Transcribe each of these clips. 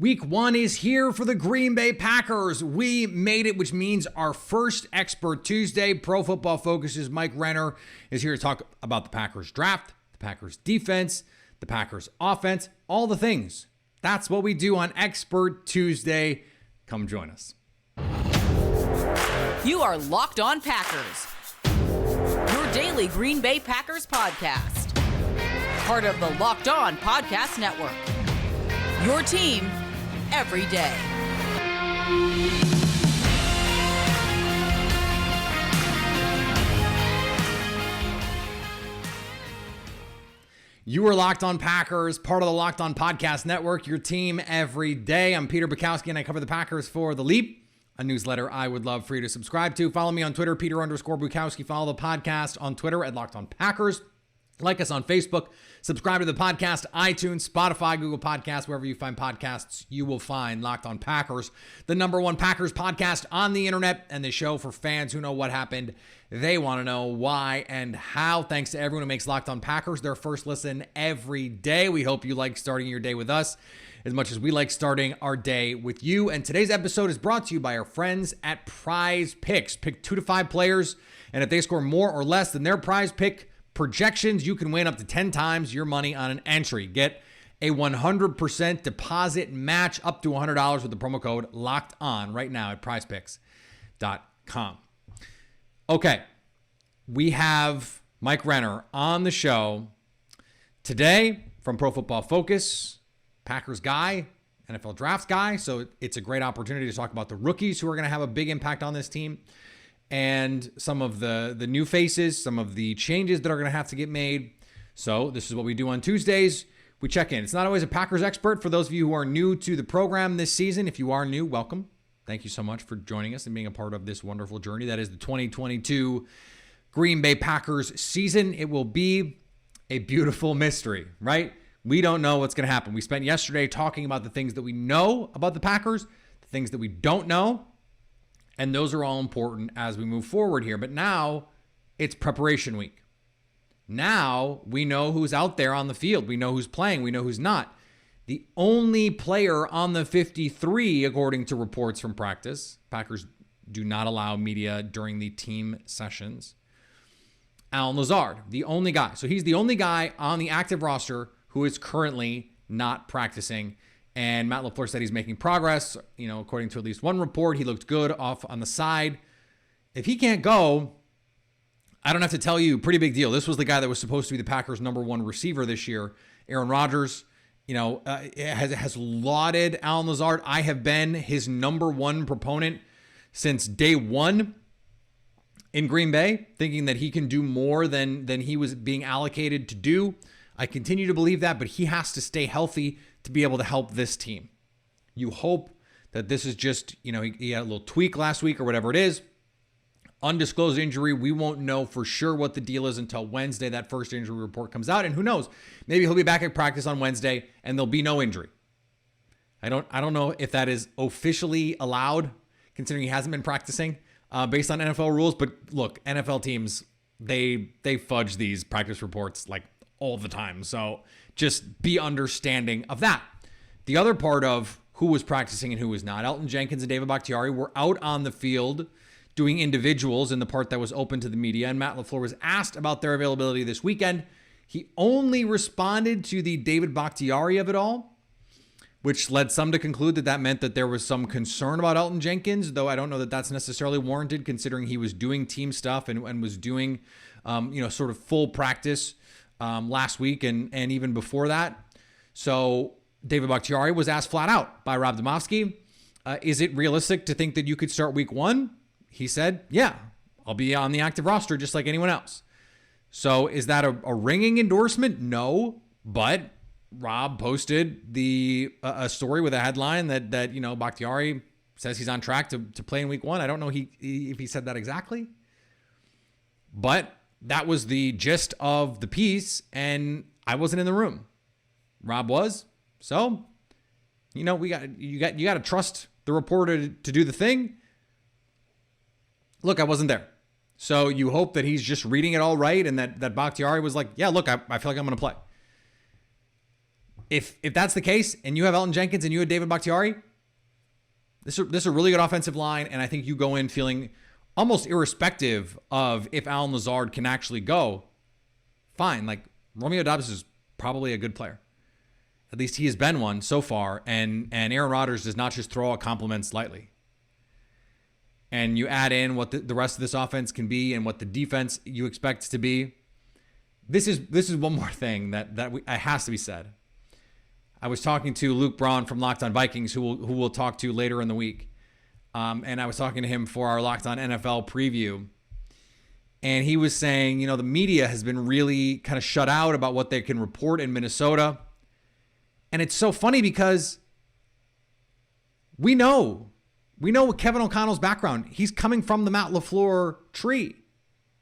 Week 1 is here for the Green Bay Packers. We made it, which means our first Expert Tuesday. Pro Football Focus's Mike Renner is here to talk about the Packers draft, the Packers defense, the Packers offense, all the things. That's what we do on Expert Tuesday. Come join us. You are Locked On Packers, your daily Green Bay Packers podcast. Part of the Locked On Podcast Network. Your team every day. You are Locked On Packers, part of the Locked On Podcast Network, your team every day. I'm Peter Bukowski, and I cover the Packers for The Leap, a newsletter I would love for you to subscribe to. Follow me on Twitter, Peter_Bukowski. Follow the podcast on Twitter at Locked On Packers. Like us on Facebook. Subscribe to the podcast, iTunes, Spotify, Google Podcasts, wherever you find podcasts, you will find Locked On Packers, the #1 Packers podcast on the internet, and the show for fans who know what happened. They want to know why and how. Thanks to everyone who makes Locked On Packers their first listen every day. We hope you like starting your day with us as much as we like starting our day with you. And today's episode is brought to you by our friends at Prize Picks. Pick 2 to 5 players, and if they score more or less than their prize pick projections, you can win up to 10 times your money on an entry. Get a 100% deposit match up to $100 with the promo code Locked On right now at prizepicks.com. Okay, we have Mike Renner on the show today from Pro Football Focus, Packers guy, NFL drafts guy. So it's a great opportunity to talk about the rookies who are going to have a big impact on this team, and some of the new faces, some of the changes that are going to have to get made. So this is what we do on Tuesdays. We check in. It's not always a Packers expert. For those of you who are new to the program this season, if you are new, welcome. Thank you so much for joining us and being a part of this wonderful journey that is the 2022 Green Bay Packers season. It will be a beautiful mystery, right? We don't know what's going to happen. We spent yesterday talking about the things that we know about the Packers, the things that we don't know, and those are all important as we move forward here. But now it's preparation week. Now we know who's out there on the field. We know who's playing. We know who's not. The only player on the 53, according to reports from practice, Packers do not allow media during the team sessions, Alan Lazard, the only guy. So he's the only guy on the active roster who is currently not practicing. And Matt LaFleur said he's making progress. You know, according to at least one report, he looked good off on the side. If he can't go, I don't have to tell you, pretty big deal. This was the guy that was supposed to be the Packers' #1 receiver this year. Aaron Rodgers, has lauded Alan Lazard. I have been his #1 proponent since day one in Green Bay, thinking that he can do more than he was being allocated to do. I continue to believe that, but he has to stay healthy to be able to help this team. You hope that this is just, he had a little tweak last week or whatever it is. Undisclosed injury. We won't know for sure what the deal is until Wednesday. That first injury report comes out, and who knows? Maybe he'll be back at practice on Wednesday and there'll be no injury. I don't know if that is officially allowed, considering he hasn't been practicing based on NFL rules. But look, NFL teams, they fudge these practice reports like all the time. So just be understanding of that. The other part of who was practicing and who was not, Elgton Jenkins and David Bakhtiari were out on the field doing individuals in the part that was open to the media, and Matt LaFleur was asked about their availability this weekend. He only responded to the David Bakhtiari of it all, which led some to conclude that meant that there was some concern about Elgton Jenkins, though I don't know that that's necessarily warranted, considering he was doing team stuff and was doing, sort of full practice last week and even before that. So David Bakhtiari was asked flat out by Rob Domofsky, is it realistic to think that you could start week 1? He said, yeah, I'll be on the active roster just like anyone else. So is that a ringing endorsement? No, but Rob posted a story with a headline that Bakhtiari says he's on track to play in week 1. I don't know if he said that exactly, but that was the gist of the piece, and I wasn't in the room. Rob was. So, you got to trust the reporter to do the thing. Look, I wasn't there. So you hope that he's just reading it all right, and that Bakhtiari was like, yeah, look, I feel like I'm going to play. if that's the case, and you have Elton Jenkins and you have David Bakhtiari, this is a really good offensive line, and I think you go in feeling almost irrespective of if Alan Lazard can actually go, fine. Like, Romeo Dobbs is probably a good player. At least he has been one so far, and Aaron Rodgers does not just throw out compliments lightly. And you add in what the rest of this offense can be and what the defense you expect to be. This is one more thing that has to be said. I was talking to Luke Braun from Locked On Vikings, who we'll talk to later in the week. And I was talking to him for our Locked On NFL preview. And he was saying, the media has been really kind of shut out about what they can report in Minnesota. And it's so funny because we know Kevin O'Connell's background. He's coming from the Matt LaFleur tree.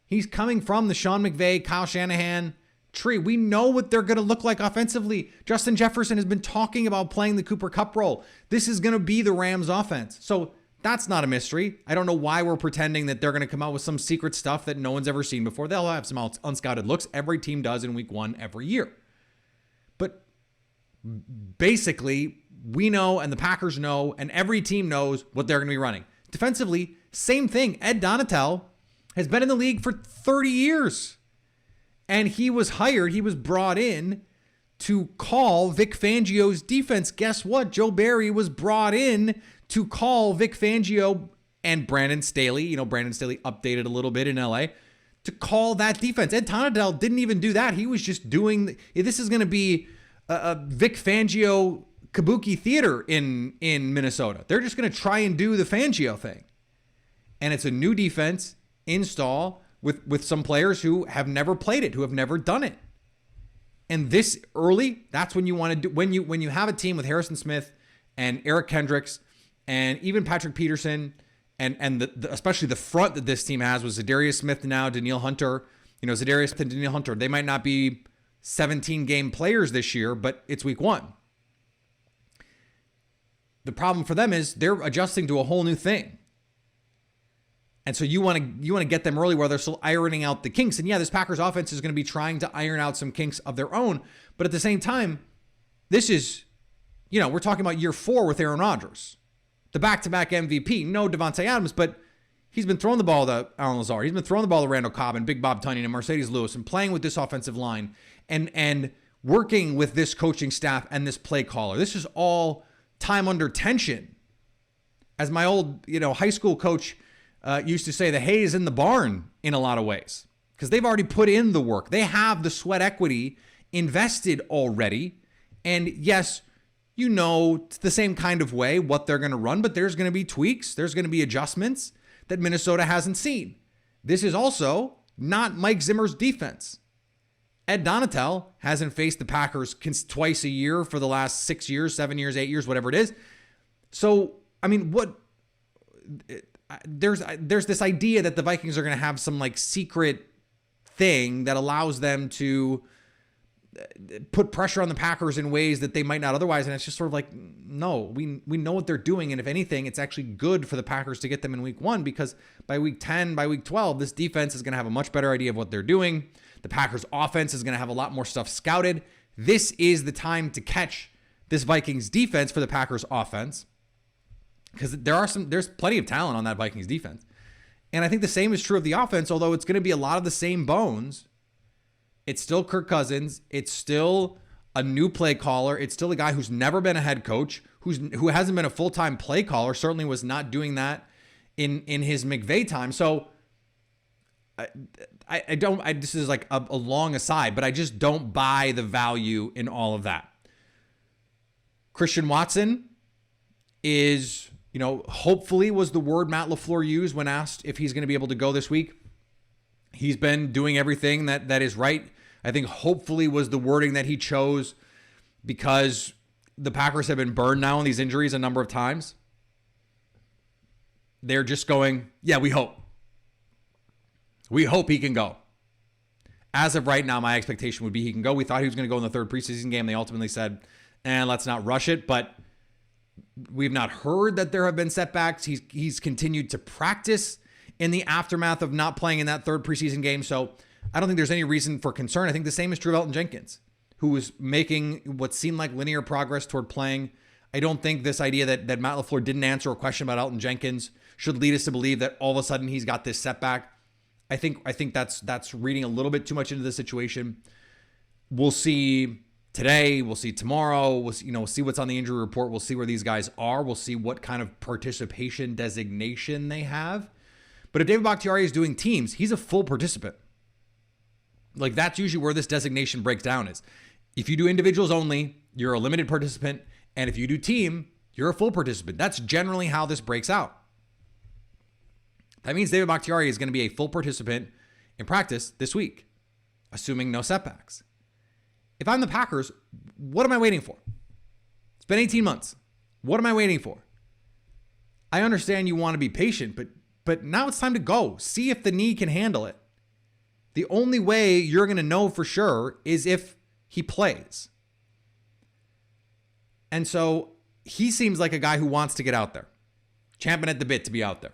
He's coming from the Sean McVay, Kyle Shanahan tree. We know what they're going to look like offensively. Justin Jefferson has been talking about playing the Cooper Kupp role. This is going to be the Rams offense. So that's not a mystery. I don't know why we're pretending that they're going to come out with some secret stuff that no one's ever seen before. They'll have some unscouted looks. Every team does in week 1 every year. But basically, we know, and the Packers know, and every team knows what they're going to be running. Defensively, same thing. Ed Donatel has been in the league for 30 years. And he was brought in to call Vic Fangio's defense. Guess what? Joe Barry was brought in to call Vic Fangio and Brandon Staley. Brandon Staley updated a little bit in LA to call that defense. Ed Donatel didn't even do that. He was just doing, this is going to be a Vic Fangio kabuki theater in Minnesota. They're just going to try and do the Fangio thing. And it's a new defense install with some players who have never played it, who have never done it. And this early, that's when you want to do, when you have a team with Harrison Smith and Eric Kendricks and even Patrick Peterson and especially the front that this team has with Zadarius Smith now, Danielle Hunter. Zadarius Smith and Danielle Hunter, they might not be 17-game players this year, but it's week 1. The problem for them is they're adjusting to a whole new thing. And so you want to get them early where they're still ironing out the kinks. And yeah, this Packers offense is going to be trying to iron out some kinks of their own. But at the same time, this is, we're talking about year 4 with Aaron Rodgers, the back-to-back MVP. No Devontae Adams, but he's been throwing the ball to Alan Lazard. He's been throwing the ball to Randall Cobb and Big Bob Tunyon and Mercedes Lewis and playing with this offensive line and working with this coaching staff and this play caller. This is all time under tension. As my old, high school coach used to say, the hay is in the barn in a lot of ways because they've already put in the work. They have the sweat equity invested already. And yes, it's the same kind of way what they're going to run, but there's going to be tweaks. There's going to be adjustments that Minnesota hasn't seen. This is also not Mike Zimmer's defense. Ed Donatel hasn't faced the Packers twice a year for the last 6 years, 7 years, 8 years, whatever it is. So, there's this idea that the Vikings are going to have some secret thing that allows them to put pressure on the Packers in ways that they might not otherwise. And it's just sort of no, we know what they're doing. And if anything, it's actually good for the Packers to get them in week 1 because by week 10, by week 12, this defense is going to have a much better idea of what they're doing. The Packers offense is going to have a lot more stuff scouted. This is the time to catch this Vikings defense for the Packers offense. Because there's plenty of talent on that Vikings defense. And I think the same is true of the offense, although it's going to be a lot of the same bones. It's still Kirk Cousins. It's still a new play caller. It's still a guy who's never been a head coach, who hasn't been a full-time play caller, certainly was not doing that in his McVay time. So this is a long aside, but I just don't buy the value in all of that. Christian Watson is, hopefully was the word Matt LaFleur used when asked if he's going to be able to go this week. He's been doing everything that is right. I think hopefully was the wording that he chose because the Packers have been burned now on these injuries a number of times. They're just going, yeah, we hope. We hope he can go. As of right now, my expectation would be he can go. We thought he was going to go in the 3rd preseason game. They ultimately said, let's not rush it. But we've not heard that there have been setbacks. He's continued to practice in the aftermath of not playing in that 3rd preseason game. So I don't think there's any reason for concern. I think the same is true of Elton Jenkins. who was making what seemed like linear progress toward playing. I don't think this idea that Matt LaFleur didn't answer a question about Elton Jenkins should lead us to believe that all of a sudden he's got this setback. I think that's reading a little bit too much into the situation. We'll see today. We'll see tomorrow. We'll see what's on the injury report. We'll see where these guys are. We'll see what kind of participation designation they have. But if David Bakhtiari is doing teams, he's a full participant. Like, that's usually where this designation breaks down is. If you do individuals only, you're a limited participant. And if you do team, you're a full participant. That's generally how this breaks out. That means David Bakhtiari is going to be a full participant in practice this week, assuming no setbacks. If I'm the Packers, what am I waiting for? It's been 18 months. What am I waiting for? I understand you want to be patient, but now it's time to go. See if the knee can handle it. The only way you're going to know for sure is if he plays. And so he seems like a guy who wants to get out there, champing at the bit to be out there.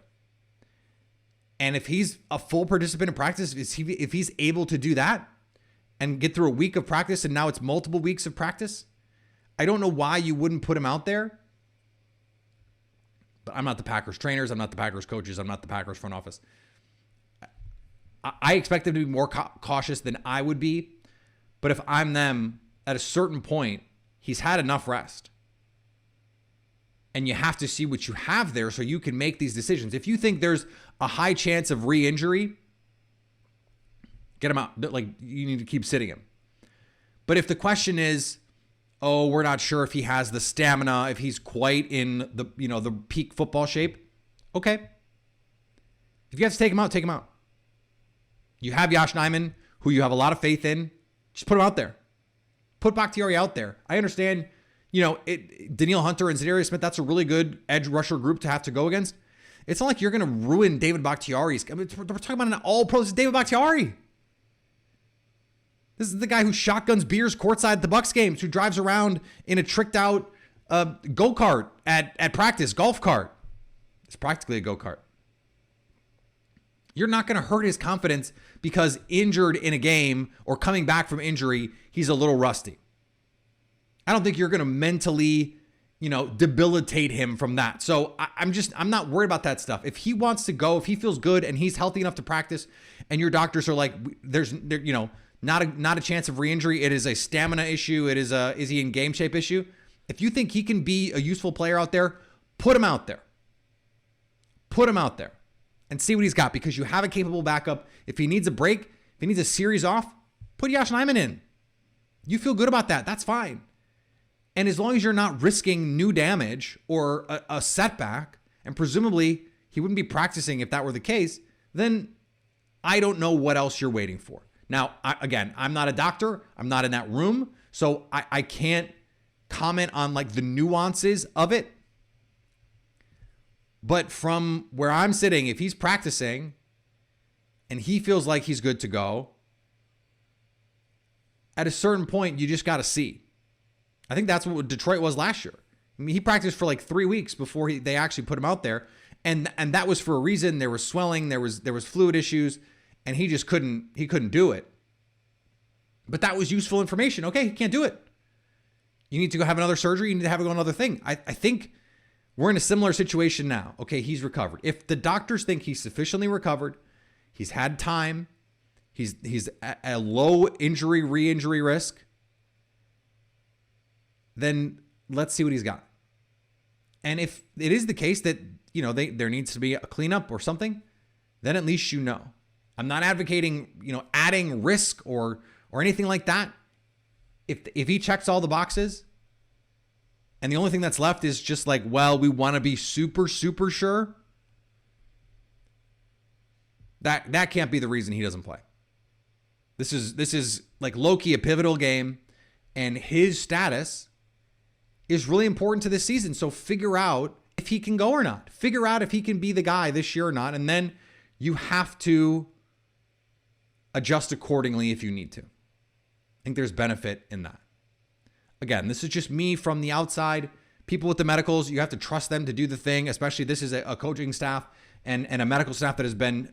And if he's a full participant in practice, if he's able to do that and get through a week of practice and now it's multiple weeks of practice, I don't know why you wouldn't put him out there. But I'm not the Packers trainers. I'm not the Packers coaches. I'm not the Packers front office. I expect them to be more cautious than I would be. But if I'm them, at a certain point, he's had enough rest. And you have to see what you have there so you can make these decisions. If you think there's a high chance of re-injury, get him out. Like, you need to keep sitting him. But if the question is, oh, we're not sure if he has the stamina, if he's quite in the peak football shape, okay. If you have to take him out, take him out. You have Yosh Nijman, who you have a lot of faith in. Just put him out there. Put Bakhtiari out there. I understand, Danielle Hunter and Zadarius Smith, that's a really good edge rusher group to have to go against. It's not like you're going to ruin David Bakhtiari's. we're talking about an all-pro. This is David Bakhtiari. This is the guy who shotguns beers courtside at the Bucs games, who drives around in a tricked-out go-kart at practice, golf cart. It's practically a go-kart. You're not going to hurt his confidence because injured in a game or coming back from injury, he's a little rusty. I don't think you're going to mentally, debilitate him from that. So I'm not worried about that stuff. If he wants to go, if he feels good and he's healthy enough to practice, and your doctors are like, not a chance of re-injury. It is a stamina issue. It is he in game shape issue. If you think he can be a useful player out there, put him out there. Put him out there and see what he's got, because you have a capable backup. If he needs a break, if he needs a series off, put Yosh Nijman in. You feel good about that. That's fine. And as long as you're not risking new damage or a setback, and presumably he wouldn't be practicing if that were the case, then I don't know what else you're waiting for. Now, I'm not a doctor. I'm not in that room. So I can't comment on like the nuances of it. But from where I'm sitting, if he's practicing and he feels like he's good to go, at a certain point, you just got to see. I think that's what Detroit was last year. I mean, he practiced for like 3 weeks before they actually put him out there. And that was for a reason. There was swelling, there was fluid issues, and he just couldn't do it. But that was useful information. Okay, he can't do it. You need to go have another surgery. You need to have it go another thing. I think we're in a similar situation now. Okay, he's recovered. If the doctors think he's sufficiently recovered, he's had time, he's at a low injury, re-injury risk, then let's see what he's got. And if it is the case that, there needs to be a cleanup or something, then at least I'm not advocating, adding risk or anything like that. If he checks all the boxes and the only thing that's left is just like, well, we want to be super, super sure, that can't be the reason he doesn't play. This is like low-key a pivotal game, and his status is really important to this season. So figure out if he can go or not. Figure out if he can be the guy this year or not. And then you have to adjust accordingly if you need to. I think there's benefit in that. Again, this is just me from the outside. People with the medicals, you have to trust them to do the thing, especially this is a coaching staff and a medical staff that has been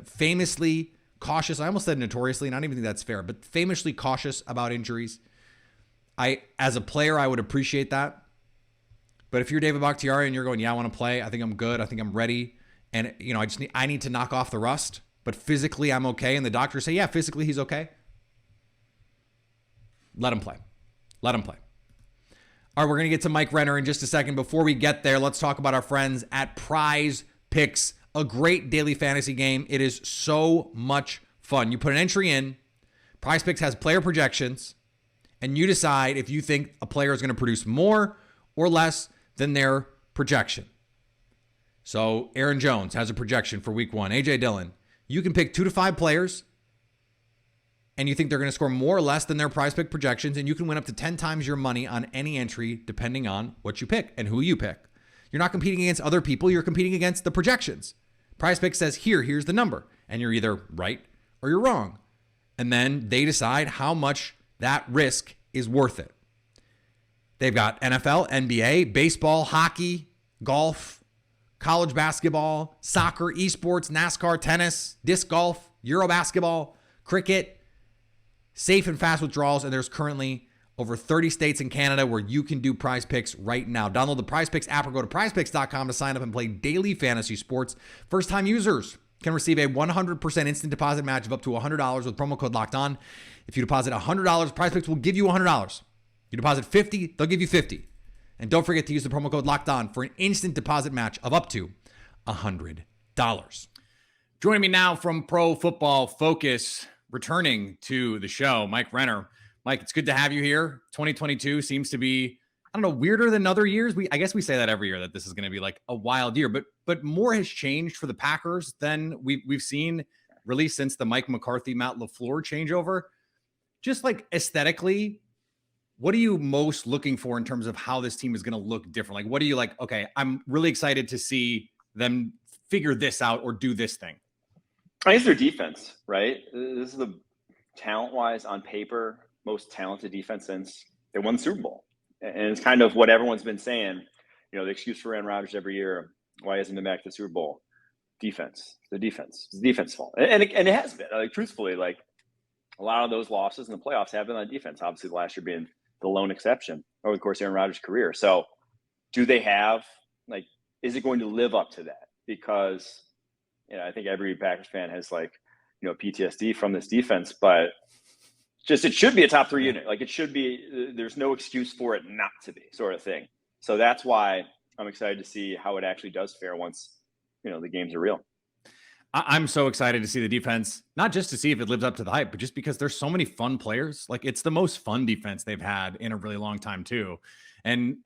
famously cautious. I almost said notoriously, and I don't even think that's fair, but famously cautious about injuries. As a player, I would appreciate that. But if you're David Bakhtiari and you're going, yeah, I want to play. I think I'm good. I think I'm ready. And, I need to knock off the rust. But physically, I'm okay. And the doctors say, yeah, physically, he's okay. Let him play. Let him play. All right, we're going to get to Mike Renner in just a second. Before we get there, let's talk about our friends at Prize Picks, a great daily fantasy game. It is so much fun. You put an entry in. Prize Picks has player projections, and you decide if you think a player is going to produce more or less than their projection. So Aaron Jones has a projection for week 1. A.J. Dillon. You can pick 2 to 5 players, and you think they're going to score more or less than their Prize Pick projections, and you can win up to 10 times your money on any entry depending on what you pick and who you pick. You're not competing against other people. You're competing against the projections. Prize Pick says, here's the number, and you're either right or you're wrong. And then they decide how much that risk is worth it. They've got NFL, NBA, baseball, hockey, golf, college basketball, soccer, esports, NASCAR, tennis, disc golf, Euro basketball, cricket, safe and fast withdrawals, and there's currently over 30 states in Canada where you can do Prize Picks right now. Download the Prize Picks app or go to prizepicks.com to sign up and play daily fantasy sports. First-time users can receive a 100% instant deposit match of up to $100 with promo code Locked On. If you deposit $100, Prize Picks will give you $100. You deposit $50, they'll give you $50. And don't forget to use the promo code Locked On for an instant deposit match of up to $100. Joining me now from Pro Football Focus, returning to the show, Mike Renner. Mike, it's good to have you here. 2022 seems to be, I don't know, weirder than other years. I guess we say that every year, that this is going to be like a wild year, but more has changed for the Packers than we've seen really since the Mike McCarthy, Matt LaFleur changeover. Just like aesthetically, what are you most looking for in terms of how this team is going to look different? Like, what are you like, okay, I'm really excited to see them figure this out or do this thing? I guess their defense, right? This is the talent-wise, on paper, most talented defense since they won the Super Bowl. And it's kind of what everyone's been saying, the excuse for Rodgers every year, why hasn't been back to the Super Bowl? Defense. The defense. It's the defense's fault. And it has been. Like, truthfully, like, a lot of those losses in the playoffs have been on defense, obviously last year being the lone exception over the course of Aaron Rodgers' career. So do they have, like, is it going to live up to that? Because I think every Packers fan has PTSD from this defense, but it should be a top 3 unit. Like, it should be, there's no excuse for it not to be, sort of thing. So that's why I'm excited to see how it actually does fare once, the games are real. I'm so excited to see the defense, not just to see if it lives up to the hype, but just because there's so many fun players. Like, it's the most fun defense they've had in a really long time too. And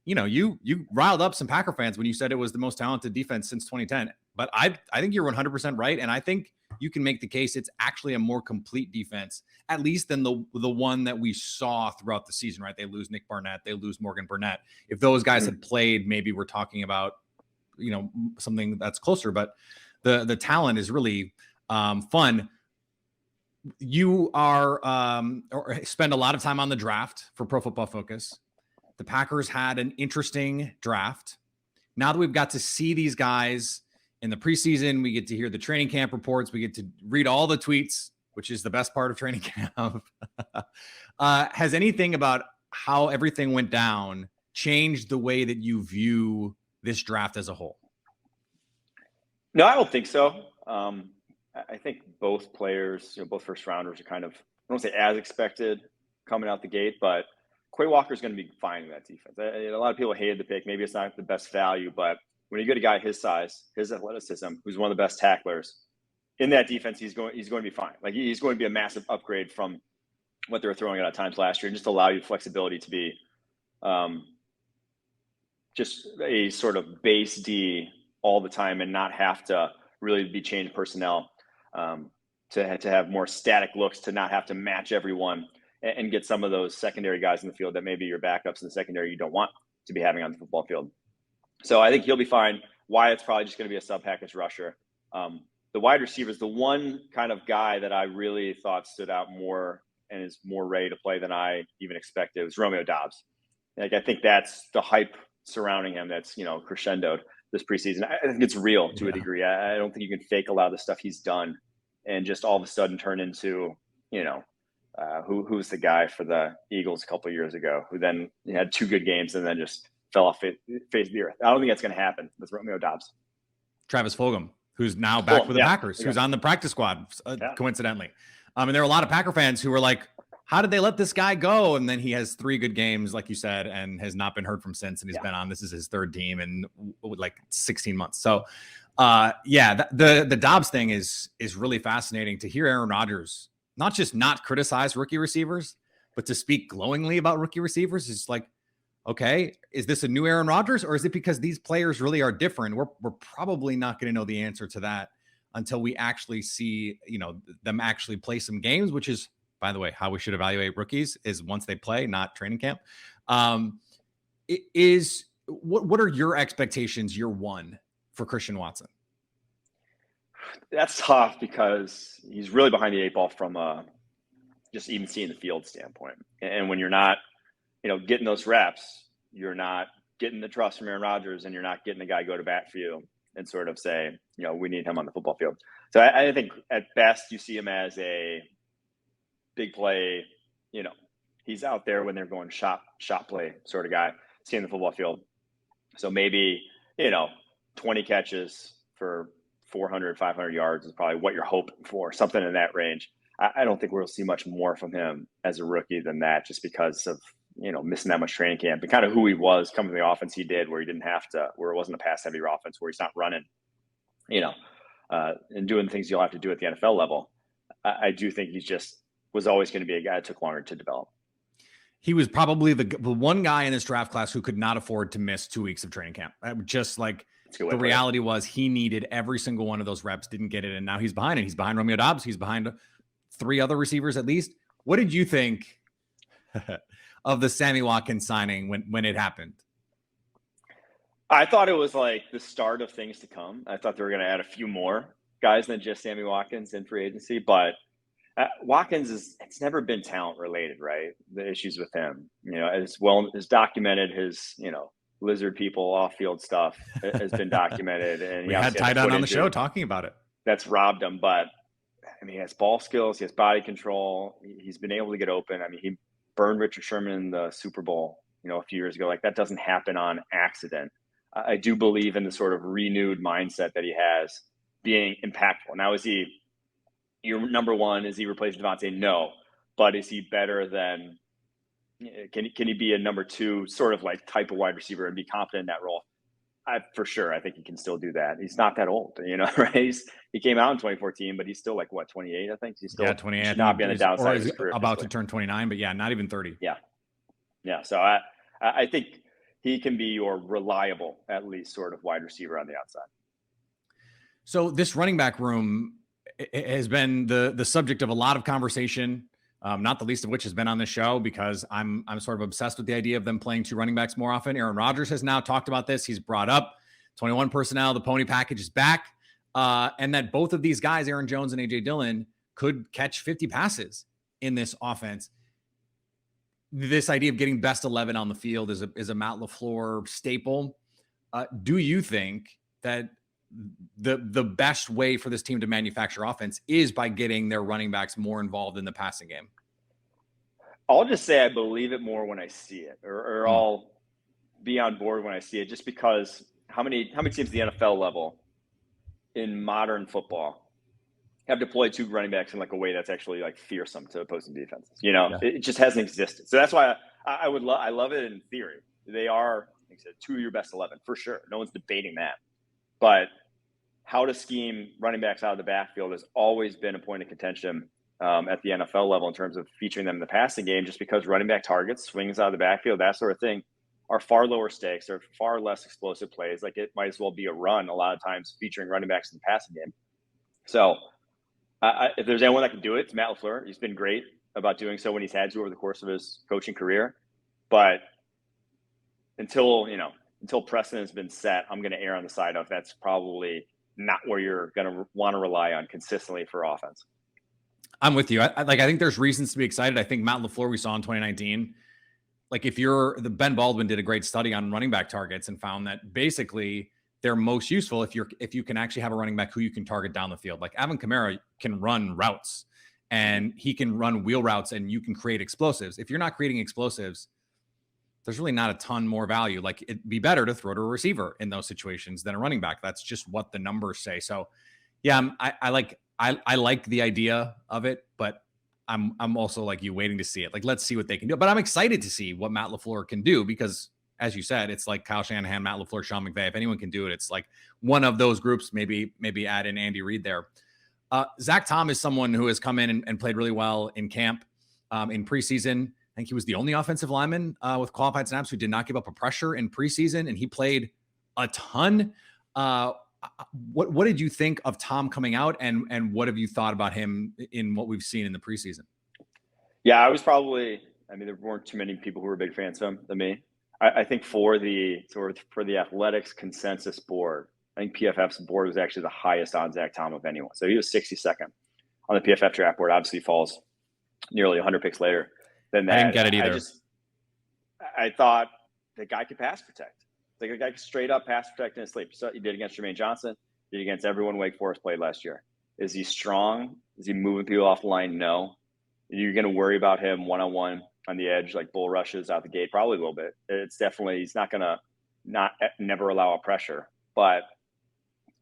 you riled up some Packer fans when you said it was the most talented defense since 2010. But I think you're 100% right. And I think you can make the case it's actually a more complete defense, at least than the one that we saw throughout the season, right? They lose Nick Barnett. They lose Morgan Burnett. If those guys had played, maybe we're talking about, something that's closer. But the talent is really fun. You are or spend a lot of time on the draft for Pro Football Focus. The Packers had an interesting draft. Now that we've got to see these guys in the preseason, we get to hear the training camp reports. We get to read all the tweets, which is the best part of training camp. Has anything about how everything went down changed the way that you view this draft as a whole? No, I don't think so. I think both players, both first rounders are kind of, I don't want to say as expected coming out the gate, but Quay Walker's going to be fine in that defense. A lot of people hated the pick. Maybe it's not the best value, but when you get a guy his size, his athleticism, who's one of the best tacklers in that defense, he's going to be fine. Like, he's going to be a massive upgrade from what they were throwing at times last year, and just allow you flexibility to be just a sort of base D all the time and not have to really be changed personnel to have more static looks, to not have to match everyone and get some of those secondary guys in the field that maybe your backups in the secondary you don't want to be having on the football field. So I think he'll be fine. Wyatt's probably just going to be a sub-package rusher. The wide receiver is the one kind of guy that I really thought stood out more and is more ready to play than I even expected. It was Romeo Dobbs. Like, I think that's the hype surrounding him that's, crescendoed this preseason. I think it's real to a degree. I don't think you can fake a lot of the stuff he's done and just all of a sudden turn into, who's the guy for the Eagles a couple of years ago, who then had 2 good games and then just fell off face of the earth. I don't think that's going to happen with Romeo Dobbs. Travis Fulgham, who's now back with the Packers, yeah. who's on the practice squad, coincidentally. And there are a lot of Packer fans who were like, how did they let this guy go? And then he has 3 good games, like you said, and has not been heard from since. And he's been on, this is his 3rd team in like 16 months. So the Dobbs thing is really fascinating to hear Aaron Rodgers not just not criticize rookie receivers, but to speak glowingly about rookie receivers. Is like, okay, is this a new Aaron Rodgers, or is it because these players really are different? We're probably not going to know the answer to that until we actually see, them actually play some games, which is, by the way, how we should evaluate rookies is once they play, not training camp. What are your expectations year 1 for Christian Watson? That's tough because he's really behind the 8 ball from just even seeing the field standpoint. And when you're not, getting those reps, you're not getting the trust from Aaron Rodgers, and you're not getting the guy go to bat for you and sort of say, we need him on the football field. So I think at best you see him as a big play, he's out there when they're going shot play sort of guy, seeing the football field. So maybe, 20 catches for 400, 500 yards is probably what you're hoping for, something in that range. I don't think we'll see much more from him as a rookie than that, just because of, missing that much training camp and kind of who he was coming to the offense he did, where he didn't have to, where it wasn't a pass heavy offense, where he's not running, and doing things you'll have to do at the NFL level. I do think he just was always going to be a guy that took longer to develop. He was probably the one guy in this draft class who could not afford to miss 2 weeks of training camp. Just like the reality was, he needed every single one of those reps, didn't get it. And now he's behind it. He's behind Romeo Dobbs. He's behind 3 other receivers at least. What did you think of the Sammy Watkins signing when it happened? I thought it was like the start of things to come. I thought they were going to add a few more guys than just Sammy Watkins in free agency, but Watkins it's never been talent related, right? The issues with him, as well as documented, his, lizard people off field stuff has been documented. And we had Ty on the show talking about it. That's robbed him. But I mean, he has ball skills, he has body control. He's been able to get open. I mean, he burned Richard Sherman in the Super Bowl, a few years ago. Like, that doesn't happen on accident. I do believe in the sort of renewed mindset that he has being impactful. Now, is he your number one? Is he replacing Devontae? No. But is he better than, can he be a number 2 sort of like type of wide receiver and be confident in that role? For sure. I think he can still do that. He's not that old, right? He came out in 2014, but he's still like, what, 28, I think? He's still 28. Should not be on the downside of his career. About to turn 29, but not even 30. Yeah. So I think he can be your reliable, at least, sort of wide receiver on the outside. So this running back room has been the subject of a lot of conversation, not the least of which has been on the show, because I'm sort of obsessed with the idea of them playing 2 running backs more often. Aaron Rodgers has now talked about this. He's brought up 21 personnel, the pony package is back, and that both of these guys, Aaron Jones and A.J. Dillon, could catch 50 passes in this offense. This idea of getting best 11 on the field is a Matt LaFleur staple. Do you think that the best way for this team to manufacture offense is by getting their running backs more involved in the passing game? I'll just say I believe it more when I see it, or I'll be on board when I see it, just because how many teams at the NFL level in modern football have deployed 2 running backs in like a way that's actually like fearsome to opposing defenses? It just hasn't existed. So that's why I love it in theory. They are, like I said, 2 of your best 11 for sure. No one's debating that. But how to scheme running backs out of the backfield has always been a point of contention at the NFL level in terms of featuring them in the passing game, just because running back targets, swings out of the backfield, that sort of thing, are far lower stakes. They're far less explosive plays. Like, it might as well be a run a lot of times featuring running backs in the passing game. So if there's anyone that can do it, it's Matt LaFleur. He's been great about doing so when he's had to over the course of his coaching career. But until precedent has been set, I'm going to err on the side of that's probably not where you're going to want to rely on consistently for offense. I'm with you. I think there's reasons to be excited. I think Matt LaFleur, we saw in 2019, like Ben Baldwin did a great study on running back targets and found that basically they're most useful if you can actually have a running back who you can target down the field. Like Alvin Kamara can run routes, and he can run wheel routes and you can create explosives. If you're not creating explosives, there's really not a ton more value. Like, it'd be better to throw to a receiver in those situations than a running back. That's just what the numbers say. So yeah, I like the idea of it, but I'm also like you, waiting to see it. Like, let's see what they can do. But I'm excited to see what Matt LaFleur can do, because as you said, it's like Kyle Shanahan, Matt LaFleur, Sean McVay. If anyone can do it, it's like one of those groups. Maybe add in Andy Reid there. Zach Tom is someone who has come in and played really well in camp, in preseason. I think he was the only offensive lineman with qualified snaps who did not give up a pressure in preseason, and he played a ton. What did you think of Tom coming out, and what have you thought about him in what we've seen in the preseason? Yeah, I was probably, there weren't too many people who were big fans of him than me. I think for the athletics consensus board, I think PFF's board was actually the highest on Zach Tom of anyone. So he was 62nd on the PFF draft board. Obviously falls nearly 100 picks later than that. I didn't get it either. I thought the guy could pass protect. Like, a guy could straight up pass protect in his sleep. So he did against Jermaine Johnson, did against everyone Wake Forest played last year. Is he strong? Is he moving people off the line? No. You're going to worry about him one-on-one on the edge, like bull rushes out the gate, probably a little bit. It's definitely, he's not going to never allow a pressure. But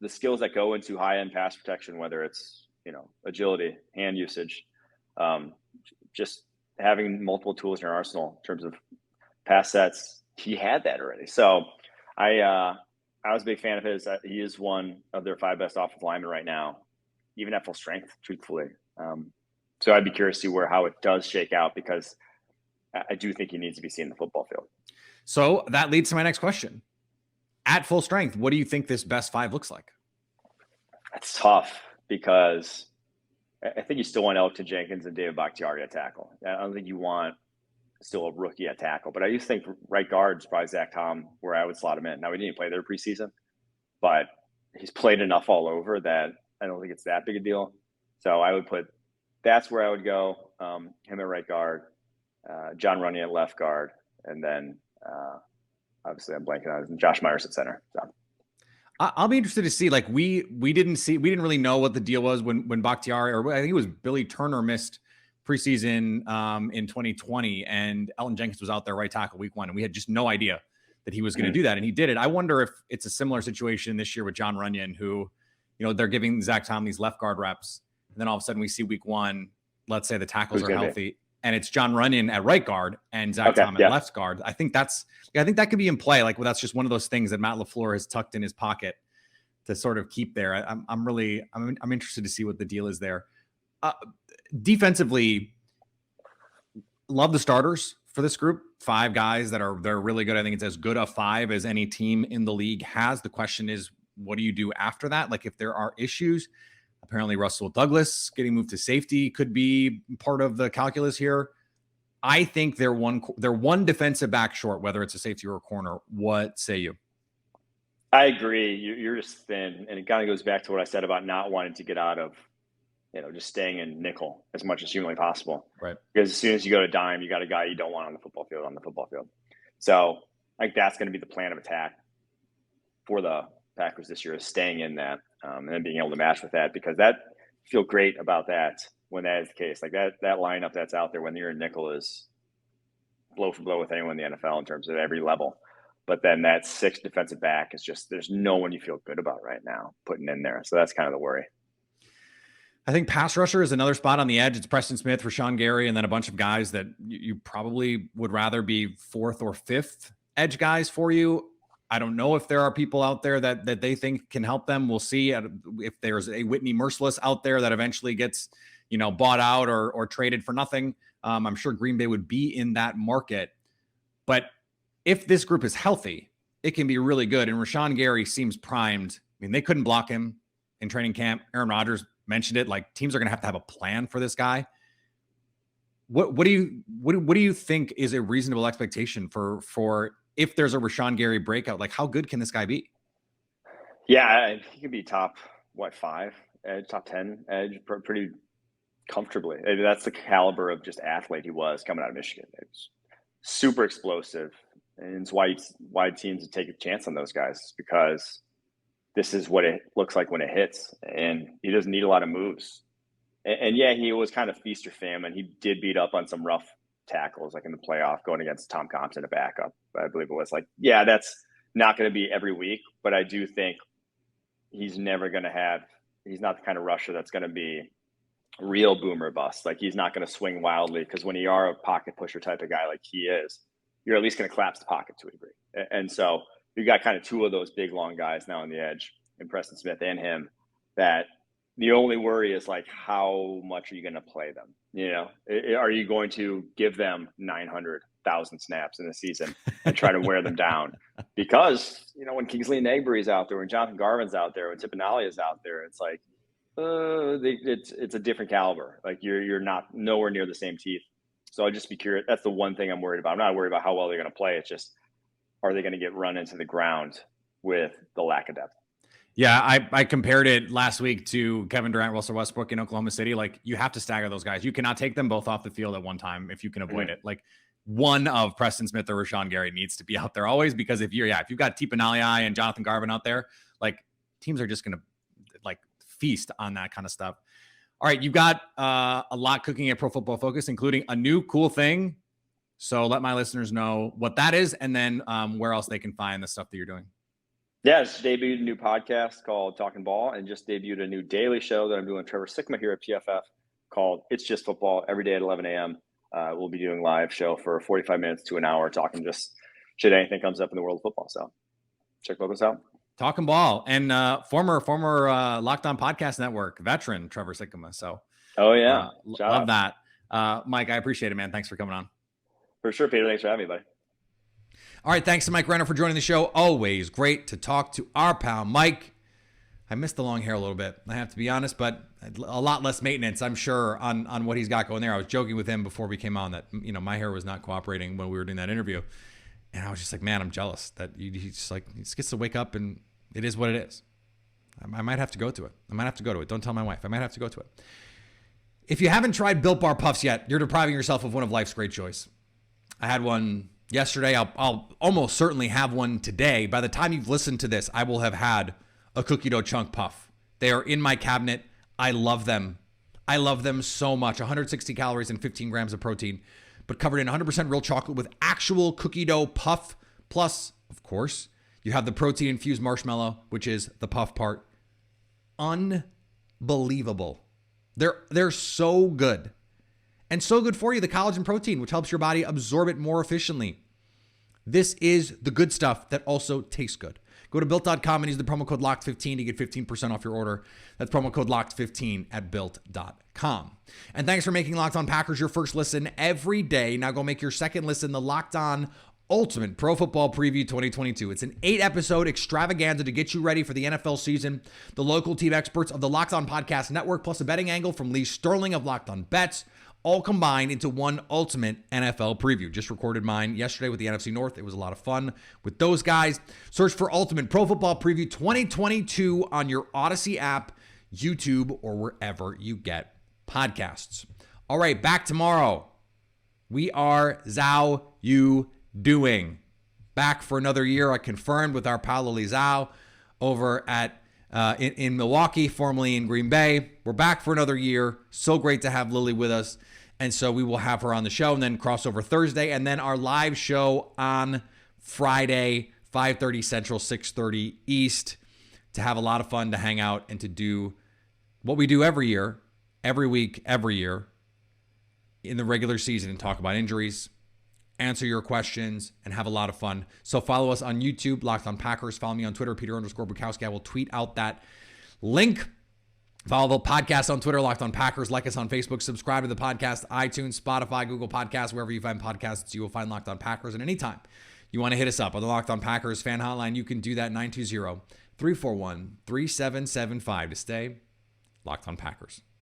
the skills that go into high-end pass protection, whether it's, agility, hand usage, just having multiple tools in your arsenal in terms of pass sets, he had that already. So I was a big fan of his. He is one of their 5 best offensive linemen right now, even at full strength, truthfully. So I'd be curious to see how it does shake out, because I do think he needs to be seen in the football field. So that leads to my next question. At full strength, what do you think this best 5 looks like? That's tough, because I think you still want Elton Jenkins and David Bakhtiari at tackle. I don't think you want still a rookie at tackle, but I used to think right guard is probably Zach Tom, where I would slot him in. Now, we didn't play there preseason, but he's played enough all over that I don't think it's that big a deal. So I would put, that's where I would go. Him at right guard, John Runyan at left guard, and then obviously I'm blanking on Josh Myers at center. So I'll be interested to see, like, we didn't really know what the deal was when Bakhtiari, or I think it was Billy Turner, missed preseason in 2020, and Elton Jenkins was out there right tackle week 1, and we had just no idea that he was going to do that, and he did it. I wonder if it's a similar situation this year with John Runyan, who, they're giving Zach Tom these left guard reps, and then all of a sudden we see week 1, let's say the tackles are healthy, and it's John Runyan at right guard and Zach Tom at left guard. I think that could be in play. Like, well, that's just one of those things that Matt LaFleur has tucked in his pocket to sort of keep there. I'm interested to see what the deal is there. Defensively, love the starters for this group. 5 guys they're really good. I think it's as good a 5 as any team in the league has. The question is, what do you do after that? Like, if there are issues, apparently Russell Douglas getting moved to safety could be part of the calculus here. I think they're one defensive back short, whether it's a safety or a corner. What say you? I agree. You're just thin, and it kind of goes back to what I said about not wanting to get out of, just staying in nickel as much as humanly possible. Right. Because as soon as you go to dime, you got a guy you don't want on the football field. So I think that's going to be the plan of attack for the Packers this year, is staying in that, and then being able to match with that, because that feel great about that when that is the case. Like that lineup that's out there when you're in nickel is blow for blow with anyone in the NFL in terms of every level. But then that 6th defensive back is just, there's no one you feel good about right now putting in there. So that's kind of the worry. I think pass rusher is another spot on the edge. It's Preston Smith, Rashawn Gary, and then a bunch of guys that you probably would rather be 4th or 5th edge guys for you. I don't know if there are people out there that they think can help them. We'll see if there's a Whitney Merciless out there that eventually gets, bought out or traded for nothing. I'm sure Green Bay would be in that market. But if this group is healthy, it can be really good. And Rashawn Gary seems primed. I mean, they couldn't block him in training camp. Aaron Rodgers mentioned it. Like, teams are going to have a plan for this guy. What do you think is a reasonable expectation for if there's a Rashawn Gary breakout? Like, how good can this guy be? Yeah, he could be top 5 edge, top 10 edge, pretty comfortably. That's the caliber of just athlete he was coming out of Michigan. It's super explosive, and it's why teams take a chance on those guys, because this is what it looks like when it hits, and he doesn't need a lot of moves And yeah, he was kind of feast or famine. He did beat up on some rough tackles, like in the playoff, going against Tom Compton, a backup, I believe it was. Like, yeah, that's not going to be every week, but I do think he's never going to have. He's not the kind of rusher that's going to be real boomer bust. Like, he's not going to swing wildly, because when you are a pocket pusher type of guy like he is, you're at least going to collapse the pocket to a degree. And so you got kind of two of those big long guys now on the edge, in Preston Smith and him, that the only worry is, like, how much are you going to play them? You know, are you going to give them 900,000 snaps in the season and try to wear them down? Because, you know, when Kingsley Enagbari's out there, when Jonathan Garvin's out there, when Tipinali is out there, it's like, it's a different caliber. Like, you're not nowhere near the same teeth. So I'd just be curious. That's the one thing I'm worried about. I'm not worried about how well they're going to play. It's just, are they going to get run into the ground with the lack of depth? Yeah, I compared it last week to Kevin Durant, Russell Westbrook in Oklahoma City. Like, you have to stagger those guys. You cannot take them both off the field at one time if you can avoid it. Like, one of Preston Smith or Rashawn Gary needs to be out there always, because if you've got Tipinali and Jonathan Garvin out there, like, teams are just going to, like, feast on that kind of stuff. All right, you've got a lot cooking at Pro Football Focus, including a new cool thing. So let my listeners know what that is, and then where else they can find the stuff that you're doing. Yeah, just debuted a new podcast called Talking Ball, and just debuted a new daily show that I'm doing with Trevor Sickma here at PFF called It's Just Football, every day at 11 a.m. We'll be doing live show for 45 minutes to an hour, talking just shit, anything comes up in the world of football. So check both us out. Talking Ball, and former Locked On Podcast Network veteran Trevor Sickma. So, oh yeah, love that, Mike. I appreciate it, man. Thanks for coming on. For sure, Peter. Thanks for having me, buddy. All right, thanks to Mike Renner for joining the show. Always great to talk to our pal Mike. I missed the long hair a little bit, I have to be honest, but a lot less maintenance, I'm sure, on what he's got going there. I was joking with him before we came on that, you know, my hair was not cooperating when we were doing that interview. And I was just like, man, I'm jealous that he just gets to wake up, and it is what it is. I might have to go to it. Don't tell my wife. I might have to go to it. If you haven't tried Built Bar Puffs yet, you're depriving yourself of one of life's great joys. I had one yesterday. I'll almost certainly have one today. By the time you've listened to this, I will have had a cookie dough chunk puff. They are in my cabinet. I love them. I love them so much. 160 calories and 15 grams of protein, but covered in 100% real chocolate with actual cookie dough puff. Plus, of course, you have the protein-infused marshmallow, which is the puff part. Unbelievable. They're so good. And so good for you, the collagen protein, which helps your body absorb it more efficiently. This is the good stuff that also tastes good. Go to Built.com and use the promo code LOCKED15 to get 15% off your order. That's promo code LOCKED15 at Built.com. And thanks for making Locked On Packers your first listen every day. Now go make your second listen the Locked On Ultimate Pro Football Preview 2022. It's an 8-episode extravaganza to get you ready for the NFL season. The local team experts of the Locked On Podcast Network, plus a betting angle from Lee Sterling of Locked On Bets, all combined into one ultimate NFL preview. Just recorded mine yesterday with the NFC North. It was a lot of fun with those guys. Search for Ultimate Pro Football Preview 2022 on your Odyssey app, YouTube, or wherever you get podcasts. All right, back tomorrow. We are Zhao You Doing. Back for another year. I confirmed with our pal Lily Zhao over at in Milwaukee, formerly in Green Bay. We're back for another year. So great to have Lily with us. And so we will have her on the show, and then crossover Thursday, and then our live show on Friday, 5:30 Central, 6:30 East, to have a lot of fun, to hang out, and to do what we do every year, every week, every year in the regular season, and talk about injuries, answer your questions, and have a lot of fun. So follow us on YouTube, Locked On Packers. Follow me on Twitter, Peter_Bukowski. I will tweet out that link. Follow the podcast on Twitter, Locked On Packers. Like us on Facebook. Subscribe to the podcast, iTunes, Spotify, Google Podcasts, wherever you find podcasts, you will find Locked On Packers. And anytime you want to hit us up on the Locked On Packers fan hotline, you can do that, 920-341-3775, to stay Locked On Packers.